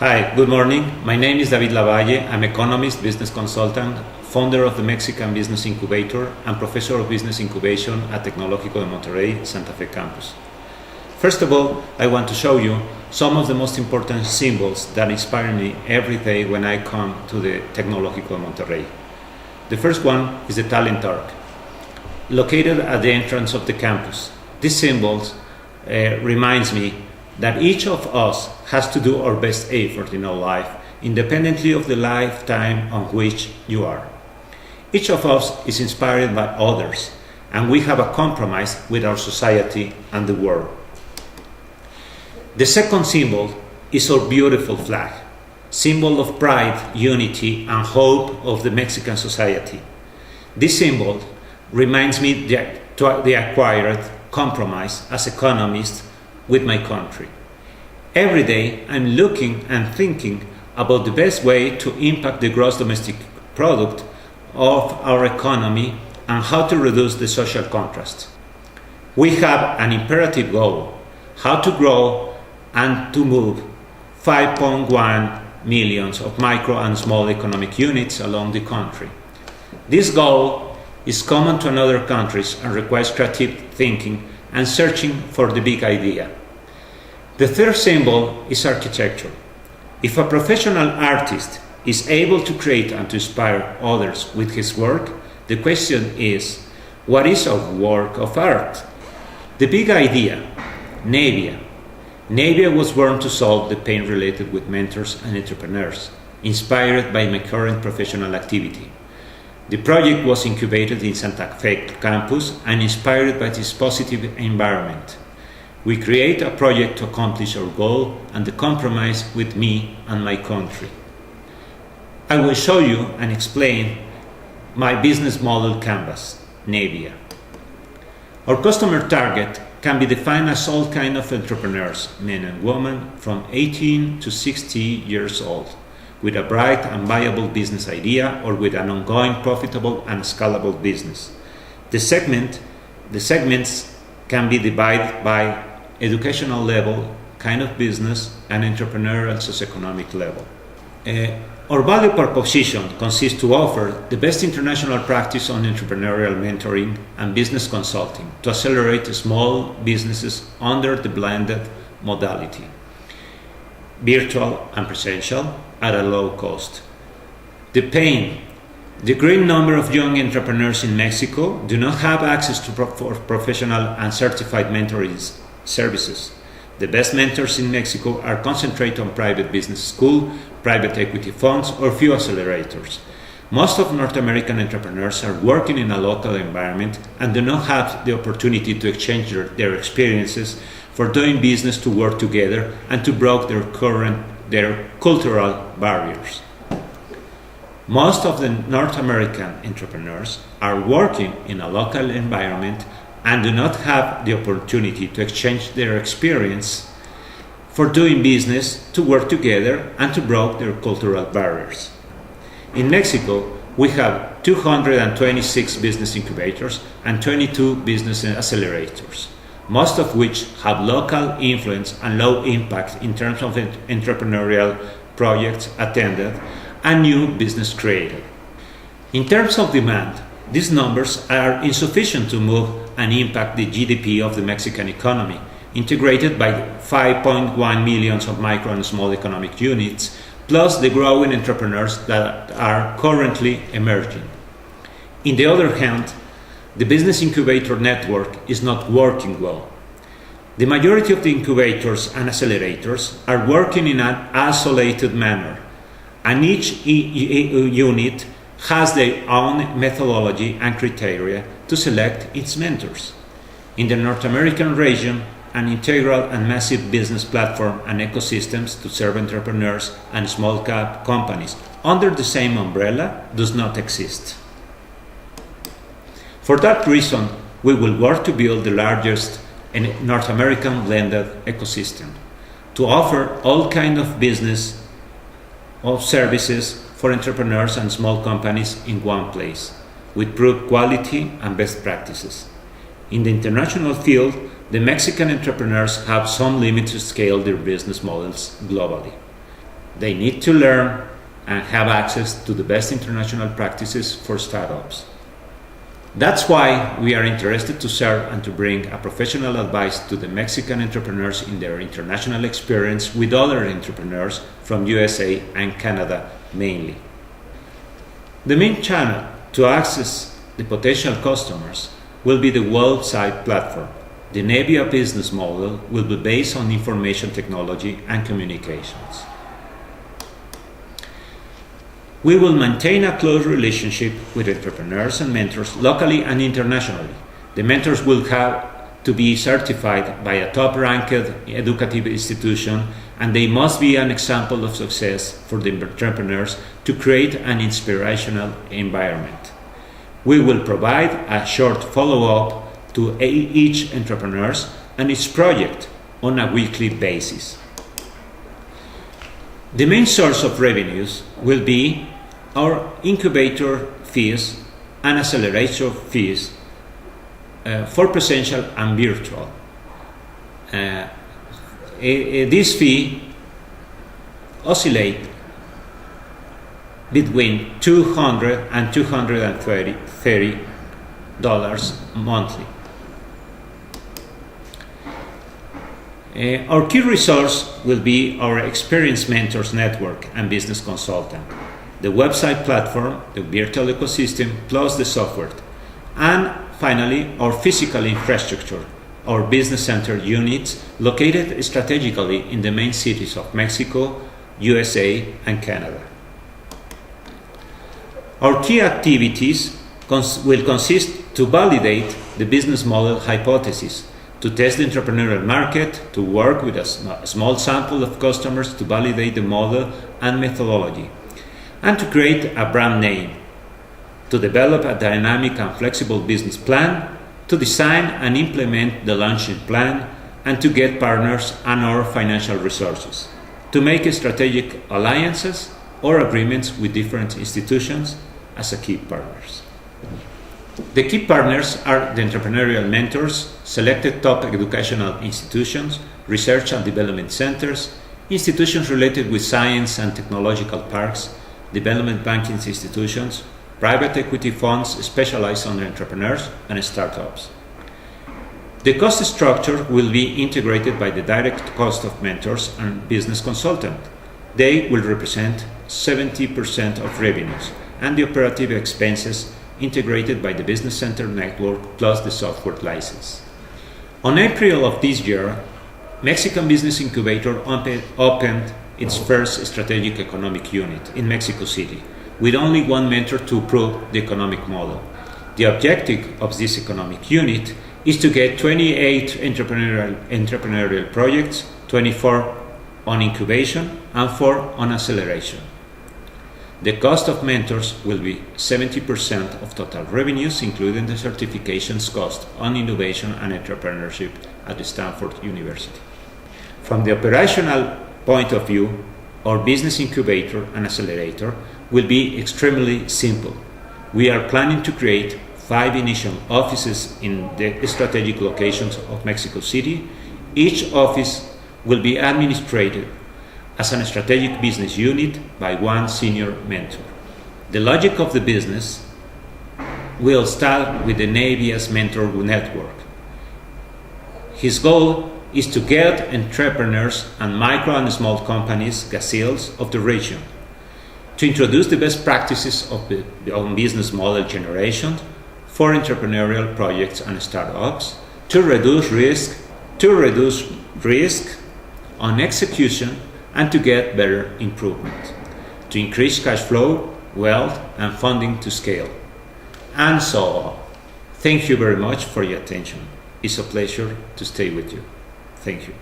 Hi, good morning. My name is David Lavalle. I'm economist, business consultant, founder of the Mexican Business Incubator, and professor of business incubation at Tecnológico de Monterrey, Santa Fe campus. First of all, I want to show you some of the most important symbols that inspire me every day when I come to the Tecnológico de Monterrey. The first one is the talent arc, located at the entrance of the campus. This symbol reminds me that each of us has to do our best effort in our life, independently of the lifetime on which you are. Each of us is inspired by others, and we have a compromise with our society and the world. The second symbol is our beautiful flag, symbol of pride, unity, and hope of the Mexican society. This symbol reminds me the acquired compromise as economist with my country. Every day I'm looking and thinking about the best way to impact the gross domestic product of our economy and how to reduce the social contrast. We have an imperative goal, how to grow and to move 5.1 million of micro and small economic units along the country. This goal is common to other countries and requires creative thinking and searching for the big idea. The third symbol is architecture. If a professional artist is able to create and to inspire others with his work, the question is, what is a work of art? The big idea, NABIA. NABIA was born to solve the pain related with mentors and entrepreneurs, inspired by my current professional activity. The project was incubated in Santa Fe campus and inspired by this positive environment. We create a project to accomplish our goal and the compromise with me and my country. I will show you and explain my business model canvas, NABIA. Our customer target can be defined as all kinds of entrepreneurs, men and women from 18 to 60 years old, with a bright and viable business idea or with an ongoing profitable and scalable business. The segments can be divided by educational level, kind of business, and entrepreneurial socioeconomic level. Our value proposition consists to offer the best international practice on entrepreneurial mentoring and business consulting to accelerate small businesses under the blended modality, virtual and presential, at a low cost. The great number of young entrepreneurs in Mexico do not have access to professional and certified mentoring services. The best mentors in Mexico are concentrated on private business school, private equity funds, or few accelerators. Most of North American entrepreneurs are working in a local environment and do not have the opportunity to exchange their experiences for doing business, to work together, and to break their cultural barriers. Most of the North American entrepreneurs are working in a local environment and do not have the opportunity to exchange their experience for doing business, to work together, and to break their cultural barriers. In Mexico, we have 226 business incubators and 22 business accelerators, most of which have local influence and low impact in terms of entrepreneurial projects attended and new business created. In terms of demand, these numbers are insufficient to move and impact the GDP of the Mexican economy, integrated by 5.1 million of micro and small economic units, plus the growing entrepreneurs that are currently emerging. On the other hand, the business incubator network is not working well. The majority of the incubators and accelerators are working in an isolated manner, and each unit has their own methodology and criteria to select its mentors. In the North American region, an integral and massive business platform and ecosystems to serve entrepreneurs and small cap companies under the same umbrella does not exist. For that reason, we will work to build the largest North American blended ecosystem to offer all kinds of business of services for entrepreneurs and small companies in one place, with proved quality and best practices. In the international field, the Mexican entrepreneurs have some limits to scale their business models globally. They need to learn and have access to the best international practices for startups. That's why we are interested to serve and to bring a professional advice to the Mexican entrepreneurs in their international experience with other entrepreneurs from USA and Canada mainly. The main channel to access the potential customers will be the website platform. The NABIA business model will be based on information technology and communications. We will maintain a close relationship with entrepreneurs and mentors locally and internationally. The mentors will have to be certified by a top-ranked educative institution, and they must be an example of success for the entrepreneurs to create an inspirational environment. We will provide a short follow-up to each entrepreneur and its project on a weekly basis. The main source of revenues will be our incubator fees and accelerator fees for presential and virtual. This fee oscillate between $200 and $230 monthly. Our key resource will be our experienced mentors network and business consultant, the website platform, the virtual ecosystem, plus the software, and finally our physical infrastructure, our business center units located strategically in the main cities of Mexico, USA, and Canada. Our key activities will consist to validate the business model hypothesis, to test the entrepreneurial market, to work with a small sample of customers to validate the model and methodology, and to create a brand name, to develop a dynamic and flexible business plan, to design and implement the launching plan, and to get partners and our financial resources, to make strategic alliances or agreements with different institutions as a key partners. The key partners are the entrepreneurial mentors, selected top educational institutions, research and development centers, institutions related with science and technological parks, development banking institutions, private equity funds specialized on entrepreneurs and startups. The cost structure will be integrated by the direct cost of mentors and business consultant. They will represent 70% of revenues, and the operative expenses integrated by the business center network plus the software license. On April of this year, Mexican Business Incubator opened its first strategic economic unit in Mexico City, with only one mentor to prove the economic model. The objective of this economic unit is to get 28 entrepreneurial projects, 24 on incubation and 4 on acceleration. The cost of mentors will be 70% of total revenues, including the certifications cost on innovation and entrepreneurship at the Stanford University. From the operational point of view, our business incubator and accelerator will be extremely simple. We are planning to create 5 initial offices in the strategic locations of Mexico City. Each office will be administered as a strategic business unit by one senior mentor. The logic of the business will start with the NABIA's mentor network. His goal is to get entrepreneurs and micro and small companies, gazelles of the region, to introduce the best practices of the business model generation for entrepreneurial projects and startups, to reduce risk on execution, and to get better improvement, to increase cash flow, wealth, and funding to scale, and so on. Thank you very much for your attention. It's a pleasure to stay with you. Thank you.